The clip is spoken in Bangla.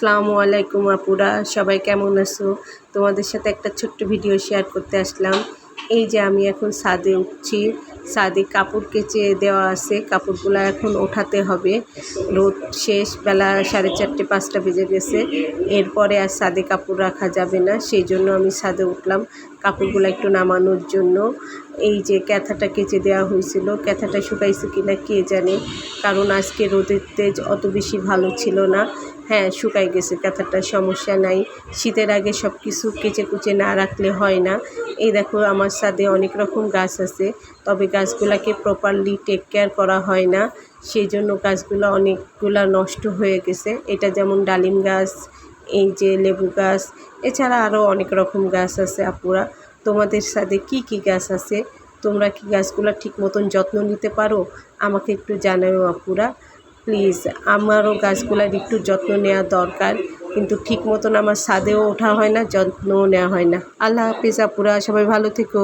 আসসালামু আলাইকুম আপুরা, সবাই কেমন আছো? তোমাদের সাথে একটা ছোট্ট ভিডিও শেয়ার করতে আসলাম। এই যে আমি এখন ছাদে উঠছি, ছাদে কাপড় কেচে দেওয়া আছে, কাপড়গুলো এখন ওঠাতে হবে। রোদ শেষ, বেলা 4:30 5টা বেজে গেছে, এরপরে আর ছাদে কাপড় রাখা যাবে না, সেই জন্য আমি ছাদে উঠলাম কাপড়গুলো একটু নামানোর জন্য। এই যে ক্যাথাটা কেচে দেওয়া হয়েছিল, ক্যাথাটা শুকাইছে কিনা কে জানে, কারণ আজকে রোদের তেজ অত বেশি ভালো ছিল না। হ্যাঁ, শুকাই গেছে ক্যাথাটা, সমস্যা নাই। শীতের আগে সব কিছু কেচে কুচে না রাখলে হয় না। এই দেখো আমার ছাদে অনেক রকম গাছ আছে, তবে গাছগুলোকে প্রপারলি টেক কেয়ার করা হয় না, সেই জন্য গাছগুলো অনেকগুলা নষ্ট হয়ে গেছে। এটা যেমন ডালিম গাছ, এই যে লেবু গাছ, এছাড়া আরও অনেক রকম গাছ আছে। আপুরা, তোমাদের ছাদে কি কি গাছ আছে? তোমরা কি গাছগুলো ঠিক মতন যত্ন নিতে পারো? আমাকে একটু জানাও আপুরা প্লিজ। আমারও গাছগুলার একটু যত্ন নেওয়া দরকার, কিন্তু ঠিক মতন আমার ছাদেও ওঠা হয় না, যত্নও নেওয়া হয় না। আল্লাহ হাফিজ আপুরা, সবাই ভালো থেকো।